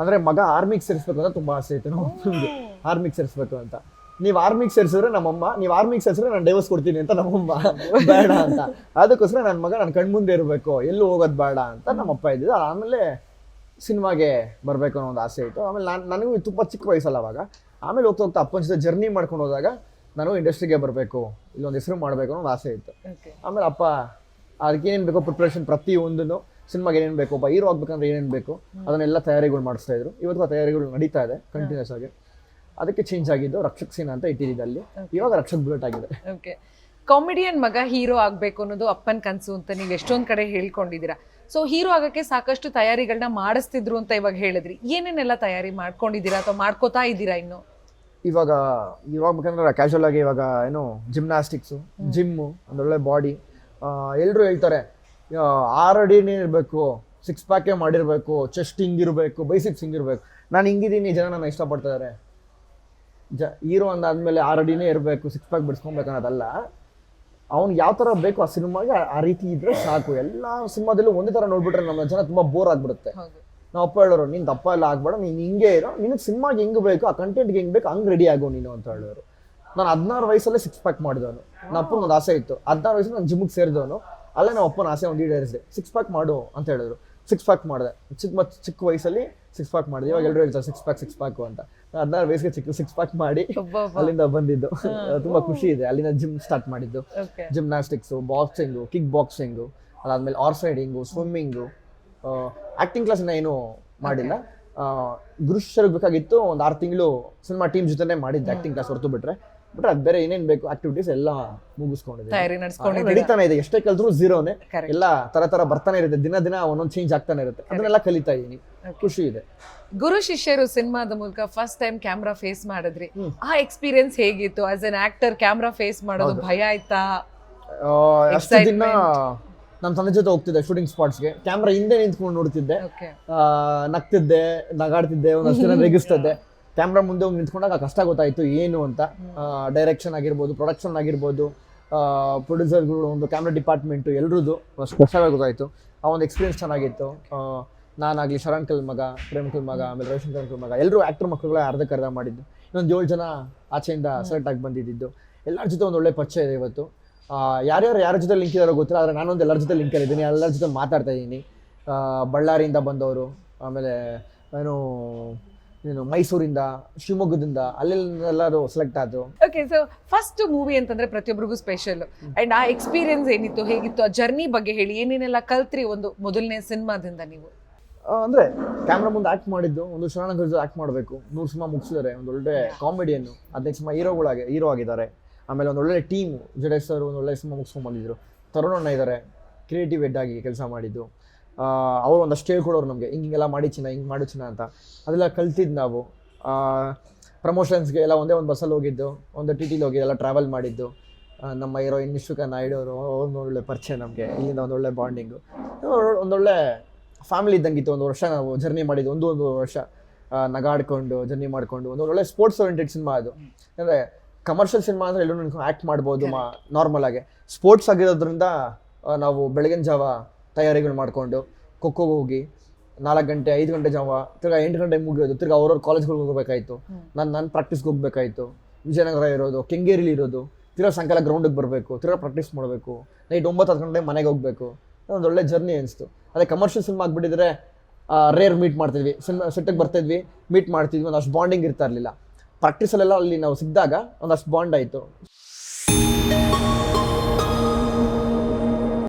ಅಂದರೆ ಮಗ ಆರ್ಮಿಗೆ ಸೇರಿಸ್ಬೇಕು ಅಂತ ತುಂಬ ಆಸೆ ಇತ್ತು ನಮ್ಮಪ್ಪನಿಗೆ, ಆರ್ಮಿಗೆ ಸೇರಿಸ್ಬೇಕು ಅಂತ. ನೀವು ಆರ್ಮಿಗೆ ಸೇರಿಸಿದ್ರೆ ನಮ್ಮಮ್ಮ, ನೀವು ಆರ್ಮಿಗೆ ಸೇರಿಸಿದ್ರೆ ನಾನು ಡೈವರ್ಸ್ ಕೊಡ್ತೀನಿ ಅಂತ ನಮ್ಮಮ್ಮ ಬೇಡ ಅಂತ. ಅದಕ್ಕೋಸ್ಕರ ನನ್ನ ಮಗ ನನ್ನ ಕಣ್ಮುಂದೆ ಇರಬೇಕು, ಎಲ್ಲೂ ಹೋಗೋದು ಬೇಡ ಅಂತ ನಮ್ಮಪ್ಪ ಇದ್ದಿದ್ದು. ಆಮೇಲೆ ಸಿನಿಮಾಗೆ ಬರಬೇಕು ಅನ್ನೋ ಒಂದು ಆಸೆ ಇತ್ತು. ಆಮೇಲೆ ನನಗೂ ತುಂಬ ಚಿಕ್ಕ ವಯಸ್ಸಲ್ಲ ಅವಾಗ. ಆಮೇಲೆ ಹೋಗ್ತಾ ಹೋಗ್ತಾ ಅಪ್ಪನ ಜೊತೆ ಜರ್ನಿ ಮಾಡ್ಕೊಂಡು ಹೋದಾಗ ನಾನು ಇಂಡಸ್ಟ್ರಿಗೆ ಬರಬೇಕು, ಇಲ್ಲೊಂದು ಹೆಸರು ಮಾಡಬೇಕು ಅನ್ನೋ ಒಂದು ಆಸೆ ಇತ್ತು. ಆಮೇಲೆ ಅಪ್ಪ ಅದಕ್ಕೆ ಏನೇನು ಬೇಕೋ ಪ್ರಿಪ್ರೇಷನ್ ಪ್ರತಿಯೊಂದನ್ನು, ಸಿನಿಮಾಗೆ ಏನೇನು ಬೇಕು, ಒಬ್ಬ ಹೀರೋ ಆಗ್ಬೇಕಂದ್ರೆ ಏನೇನು ಬೇಕು ಅದನ್ನೆಲ್ಲ ತಯಾರಿಗಳು ಮಾಡಿಸ್ತಾ ಇದ್ರು. ಇವತ್ತು ಆ ತಯಾರಿಗಳು ನಡೀತಾ ಇದೆ ಕಂಟಿನ್ಯೂಸ್ ಆಗಿ. ಅದಕ್ಕೆ ಚೇಂಜ್ ಆಗಿದ್ದು ರಕ್ಷಕ್ ಸೀನ್ ಅಂತ ಇಟ್ಟಿದ್ದು ಅಲ್ಲಿ, ಇವಾಗ ರಕ್ಷಕ್ ಬುಲೆಟ್ ಆಗಿದೆ. ಓಕೆ, ಕಾಮಿಡಿಯನ್ ಮಗ ಹೀರೋ ಆಗಬೇಕು ಅನ್ನೋದು ಅಪ್ಪನ ಕನಸು ಅಂತ ನೀವು ಎಷ್ಟೊಂದು ಕಡೆ ಹೇಳ್ಕೊಂಡಿದ್ದೀರಾ. ಸೊ ಹೀರೋ ಆಗಕ್ಕೆ ಸಾಕಷ್ಟು ತಯಾರಿಗಳನ್ನ ಮಾಡಿಸ್ತಿದ್ರು ಅಂತ ಇವಾಗ ಹೇಳಿದ್ರಿ. ಏನೇನೆಲ್ಲ ತಯಾರಿ ಮಾಡ್ಕೊಂಡಿದ್ದೀರಾ ಅಥವಾ ಮಾಡ್ಕೋತಾ ಇದ್ದೀರಾ ಇನ್ನು? ಇವಾಗ ಬೇಕಂದ್ರೆ ಕ್ಯಾಶುವಲ್ ಆಗಿ ಇವಾಗ ಏನು ಜಿಮ್ನಾಸ್ಟಿಕ್ಸು, ಜಿಮ್ಮು, ಒಂದೊಳ್ಳೆ ಬಾಡಿ. ಎಲ್ಲರೂ ಹೇಳ್ತಾರೆ 6 ಅಡಿನೇ ಇರಬೇಕು, 6 ಪ್ಯಾಕೇ ಮಾಡಿರಬೇಕು, ಚೆಸ್ಟ್ ಹಿಂಗಿರಬೇಕು, ಬೈಸಿಪ್ಸ್ ಹಿಂಗಿರ್ಬೇಕು. ನಾನು ಹಿಂಗಿದ್ದೀನಿ, ಜನ ನನ್ನ ಇಷ್ಟಪಡ್ತಿದ್ದಾರೆ. ಹೀರೋ ಅಂದಾದ್ಮೇಲೆ 6 ಅಡಿನೇ ಇರಬೇಕು, 6 ಪ್ಯಾಕ್ ಬಿಡಿಸ್ಕೊಬೇಕು ಅನ್ನೋದಲ್ಲ. ಅವ್ನಿಗೆ ಯಾವ ಥರ ಬೇಕು ಆ ಸಿನಿಮಾಗೆ ಆ ರೀತಿ ಇದ್ರೆ ಸಾಕು. ಎಲ್ಲ ಸಿನಿಮಾದಲ್ಲೂ ಒಂದೇ ಥರ ನೋಡ್ಬಿಟ್ರೆ ನಮ್ಮ ಜನ ತುಂಬ ಬೋರ್ ಆಗಿಬಿಡುತ್ತೆ. ನಾವು ಅಪ್ಪ ಹೇಳೋರು, ನೀನು ದಪ್ಪ ಎಲ್ಲ ಆಗ್ಬೇಡ, ನೀನು ಹಿಂಗೆ ಇರೋ, ನಿನಗೆ ಸಿನಿಮಾಗೆ ಹೆಂಗೆ ಬೇಕು, ಆ ಕಂಟೆಂಟ್ಗೆ ಹೆಂಗೆ ಬೇಕು ಹಂಗೆ ರೆಡಿ ಆಗೋ ನೀನು ಅಂತ ಹೇಳೋರು. ನಾನು 16 ವಯಸ್ಸಲ್ಲೇ 6 ಪ್ಯಾಕ್ ಮಾಡಿದವನು. ನನ್ನ ಅಪ್ಪನ ಒಂದು ಆಸೆ ಇತ್ತು. 16 ವಯಸ್ಸಲ್ಲಿ ನಾನು ಜಿಮ್ಗೆ ಸೇರಿದವನು. ಅಲ್ಲೇ ನಮ್ಮ ಅಪ್ಪನ ಆಸೆ ಒಂದು ಈಡೇರಿಸಿದೆ, 6 ಪ್ಯಾಕ್ ಮಾಡು ಅಂತ ಹೇಳಿದ್ರು. 6 ಪ್ಯಾಕ್ ಮಾಡಿದೆ. ಚಿಕ್ಕ ವಯಸ್ಸಲ್ಲಿ 6 ಪ್ಯಾಕ್ ಮಾಡಿದೆ. ಇವಾಗ ಎಲ್ಲರೂ ಹೇಳ್ತಾರೆ 6 ಪ್ಯಾಕ್ ಅಂತ. 16 ವಯಸ್ಸಿಗೆ 6 ಪ್ಯಾಕ್ ಮಾಡಿ ಅಲ್ಲಿಂದ ಬಂದಿದ್ದು. ತುಂಬಾ ಖುಷಿ ಇದೆ. ಅಲ್ಲಿಂದ ಜಿಮ್ ಸ್ಟಾರ್ಟ್ ಮಾಡಿದ್ದು. ಜಿಮ್ನಾಸ್ಟಿಕ್ಸು, ಬಾಕ್ಸಿಂಗು, ಕಿಕ್ ಬಾಕ್ಸಿಂಗು, ಅದಾದ್ಮೇಲೆ horse riding, swimming, acting class ಏನು ಮಾಡಿಲ್ಲ. ಗುರುಶಿಷ್ಯರಿಗೆ ಬೇಕಾಗಿತ್ತು. ಒಂದು 6 ತಿಂಗಳು ಸಿನಿಮಾ ಟೀಮ್ ಜೊತೆನೇ ಮಾಡಿದ್ದು ಆಕ್ಟಿಂಗ್ ಕ್ಲಾಸ್ ಹೊರತು ಬಿಟ್ರೆ ಅದು ಬೇರೆ ಏನೇನು ಬೇಕು ಆಕ್ಟಿವಿಟೀಸ್ ಎಲ್ಲ ಮುಗಿಸ್ಕೊಂಡಿದ್ದೆ. ನಡೀತಾನೆ ಇದೆ. ಎಷ್ಟೇ ಕಲ್ತ್ರು ಝೀರೋನೇ. ಎಲ್ಲ ತರ ಬರ್ತಾನೆ ಇರುತ್ತೆ. ದಿನ ಒಂದೊಂದು ಚೇಂಜ್ ಆಗ್ತಾನೆ ಇರುತ್ತೆ. ಅದನ್ನೆಲ್ಲ ಕಲಿತಾ ಇದೀನಿ. ಖುಷಿ ಇದೆ. ಗುರು ಶಿಷ್ಯರು ಸಿನಿಮಾದ ಮೂಲಕ ಫಸ್ಟ್ ಟೈಮ್ ಕ್ಯಾಮ್ರಾ ಫೇಸ್ ಮಾಡಿದ್ರಿ. ಆ ಎಕ್ಸ್ಪೀರಿಯನ್ಸ್ ಹೇಗಿತ್ತು? As an actor camera face ಮಾಡೋದು ಭಯ ಆಯ್ತಾ? ಅಷ್ಟು ದಿನ ನಮ್ಮ ತಂದೆ ಜೊತೆ ಹೋಗ್ತಿದ್ದೆ ಶೂಟಿಂಗ್ ಸ್ಪಾಟ್ಸ್ಗೆ. ಕ್ಯಾಮ್ರಾ ಹಿಂದೆ ನಿಂತ್ಕೊಂಡು ನೋಡ್ತಿದ್ದೆ, ನಗ್ತಿದ್ದೆ, ನಗಾಡ್ತಿದ್ದೆ, ಒಂದಷ್ಟು ಜನ ರೇಗಿಸ್ತಿದ್ದೆ. ಕ್ಯಾಮ್ರಾ ಮುಂದೆ ಹೋಗಿ ನಿಂತ್ಕೊಂಡಾಗ ಕಷ್ಟ ಗೊತ್ತಾಯಿತು ಏನು ಅಂತ. ಡೈರೆಕ್ಷನ್ ಆಗಿರ್ಬೋದು, ಪ್ರೊಡಕ್ಷನ್ ಆಗಿರ್ಬೋದು, ಪ್ರೊಡ್ಯೂಸರ್ಗಳು, ಒಂದು ಕ್ಯಾಮ್ರಾ ಡಿಪಾರ್ಟ್ಮೆಂಟು, ಎಲ್ರದ್ದು ಅಷ್ಟು ಕಷ್ಟವಾಗಿ ಗೊತ್ತಾಯಿತು. ಆ ಒಂದು ಎಕ್ಸ್ಪೀರಿಯನ್ಸ್ ಚೆನ್ನಾಗಿತ್ತು. ನಾನಾಗಲಿ, ಶರಣ್ ಕಲ್ ಮಗ, ಪ್ರೇಮ್ ಕಲ್ ಮಗ, ಆಮೇಲೆ ರವಿಶಂಕರ್ ಕಲ್ ಮಗ, ಎಲ್ಲರೂ ಆ್ಯಕ್ಟರ್ ಮಕ್ಕಳುಗಳೇ ಅರ್ಧ ಮಾಡಿದ್ದು. ಇನ್ನೊಂದು 7 ಜನ ಆಚೆಯಿಂದ ಸೆಲೆಕ್ಟ್ ಆಗಿ ಬಂದಿದ್ದು. ಎಲ್ಲರ ಜೊತೆ ಒಂದು ಒಳ್ಳೆ ಪರಿಚಯ ಇದೆ ಇವತ್ತು. ಯಾರ ಜೊತೆ ಲಿಂಕ್ ಇದಾರೋ ಗೊತ್ತಿಲ್ಲ, ಆದರೆ ನಾನೊಂದು ಎಲ್ಲರ ಜೊತೆ ಲಿಂಕಲ್ಲಿ ಇದ್ದೀನಿ. ಎಲ್ಲರ ಜೊತೆ ಮಾತಾಡ್ತಾ ಇದ್ದೀನಿ. ಬಳ್ಳಾರಿಯಿಂದ ಬಂದವರು, ಆಮೇಲೆ ಏನು ಮೈಸೂರಿಂದ, ಶಿವಮೊಗ್ಗದಿಂದ, ಅಲ್ಲೆಲ್ಲರೂ ಸೆಲೆಕ್ಟ್ ಆದರು. ಓಕೆ, ಸೊ ಫಸ್ಟ್ ಮೂವಿ ಅಂತಂದ್ರೆ ಪ್ರತಿಯೊಬ್ಬರಿಗೂ ಸ್ಪೆಷಲ್. ಅಂಡ್ ಆ ಎಕ್ಸ್ಪೀರಿಯನ್ಸ್ ಏನಿತ್ತು, ಹೇಗಿತ್ತು, ಆ ಜರ್ನಿ ಬಗ್ಗೆ ಹೇಳಿ. ಏನೇನೆಲ್ಲ ಕಲ್ತ್ರಿ ಒಂದು ಮೊದಲನೇ ಸಿನಿಮಾದಿಂದ ನೀವು? ಅಂದರೆ ಕ್ಯಾಮ್ರಾ ಮುಂದೆ ಆ್ಯಕ್ಟ್ ಮಾಡಿದ್ದು, ಒಂದು ಶರಣ ಗರ್ಜು ಆ್ಯಕ್ಟ್ ಮಾಡಬೇಕು. 100 ಸಿನಿಮಾ ಮುಗಿಸಿದ್ದಾರೆ. ಒಂದು ಒಳ್ಳೆ ಕಾಮಿಡಿಯನ್ನು 15 ಸಿನಿಮಾ ಹೀರೋ ಆಗಿದ್ದಾರೆ. ಆಮೇಲೆ ಒಂದು ಒಳ್ಳೆ ಟೀಮು, ಜಡೇಶ್ ಸರ್ ಒಂದು ಒಳ್ಳೆ ಸಿನಿಮಾ ಮುಗಿಸ್ಕೊಂಡು ಬಂದಿದ್ರು. ತರುಣಣ್ಣ ಇದ್ದಾರೆ, ಕ್ರಿಯೇಟಿವ್ ಹೆಡ್ ಆಗಿ ಕೆಲಸ ಮಾಡಿದ್ದು. ಅವರು ಒಂದಷ್ಟು ಹೇಳ್ಕೊಡೋರು ನಮಗೆ, ಹಿಂಗೆಲ್ಲ ಮಾಡಿ ಚಿನ್ನ, ಹಿಂಗೆ ಮಾಡು ಚಿನ್ನ ಅಂತ. ಅದೆಲ್ಲ ಕಲ್ತಿದ್ದು ನಾವು. ಪ್ರಮೋಷನ್ಸ್ಗೆ ಎಲ್ಲ ಒಂದೇ ಒಂದು ಬಸ್ಸಲ್ಲಿ ಹೋಗಿದ್ದು, ಒಂದು ಟಿಟಿಲಿ ಹೋಗಿ ಎಲ್ಲ ಟ್ರಾವೆಲ್ ಮಾಡಿದ್ದು. ನಮ್ಮ ಹೀರೋಯಿನ್ ನಿಶ್ವಿಕಾ ನಾಯ್ಡು ಅವರು, ಒಂದು ಒಳ್ಳೆ ಪರಿಚಯ ನಮಗೆ. ಇಲ್ಲಿಂದ ಒಂದೊಳ್ಳೆ ಬಾಂಡಿಂಗು, ಒಂದೊಳ್ಳೆ ಫ್ಯಾಮಿಲಿ ಇದ್ದಂಗಿತ್ತು. ಒಂದು ವರ್ಷ ನಾವು ಜರ್ನಿ ಮಾಡಿದ್ದು, ಒಂದು ವರ್ಷ ನಗಾಡ್ಕೊಂಡು ಜರ್ನಿ ಮಾಡಿಕೊಂಡು. ಒಂದು ಒಳ್ಳೆ ಸ್ಪೋರ್ಟ್ಸ್ ಓರಿಯೆಂಟೆಡ್ ಸಿನಿಮಾ ಅದು. ಅಂದರೆ ಕಮರ್ಷಿಯಲ್ ಸಿನಿಮಾ ಅಂದರೆ ಎಲ್ಲರೂ ಆ್ಯಕ್ಟ್ ಮಾಡ್ಬೋದು ನಾರ್ಮಲ್ ಆಗಿ. ಸ್ಪೋರ್ಟ್ಸ್ ಆಗಿರೋದ್ರಿಂದ ನಾವು ಬೆಳಗಿನ ಜಾವ ತಯಾರಿಗಳು ಮಾಡಿಕೊಂಡು ಖೋಖೋಗೆ ಹೋಗಿ 4 ಗಂಟೆ 5 ಗಂಟೆ ಜಾವ, ತಿರ್ಗಾ 8 ಗಂಟೆ ಮುಗಿಯೋದು. ತಿರ್ಗಾ ಅವ್ರವ್ರ ಕಾಲೇಜ್ಗಳಿಗೆ ಹೋಗಬೇಕಾಯಿತು. ನಾನು ಪ್ರಾಕ್ಟೀಸ್ಗೆ ಹೋಗಬೇಕಾಯಿತು. ವಿಜಯನಗರ ಇರೋದು, ಕೆಂಗೇರಿಲಿ ಇರೋದು. ತಿರ್ಗಾ ಸಾಯಂಕಾಲ ಗ್ರೌಂಡಿಗೆ ಬರಬೇಕು, ತಿರ್ಗಾ ಪ್ರಾಕ್ಟೀಸ್ ಮಾಡಬೇಕು. ನೈಟ್ 9-10 ಗಂಟೆ ಮನೆಗೆ ಹೋಗಬೇಕು. ಒಂದು ಒಳ್ಳೆ ಜರ್ನಿ ಅನಿಸ್ತು. ಅದೇ ಕಮರ್ಷಿಯಲ್ ಸಿನಿಮಾ ಆಗಿಬಿಟ್ಟಿದ್ರೆ ರೇರ್ ಮೀಟ್ ಮಾಡ್ತಿದ್ವಿ, ಸಿನಿಮಾ ಸೆಟ್ಟಿಗೆ ಬರ್ತಿದ್ವಿ, ಮೀಟ್ ಮಾಡ್ತಿದ್ವಿ, ಒಂದಷ್ಟು ಬಾಂಡಿಂಗ್ ಇರ್ತಾ ಇರಲಿಲ್ಲ. ಪ್ರಾಕ್ಟೀಸಲ್ಲೆಲ್ಲ ಅಲ್ಲಿ ನಾವು ಸಿಕ್ಕಿದಾಗ ಒಂದಷ್ಟು ಬಾಂಡ್ ಆಯಿತು.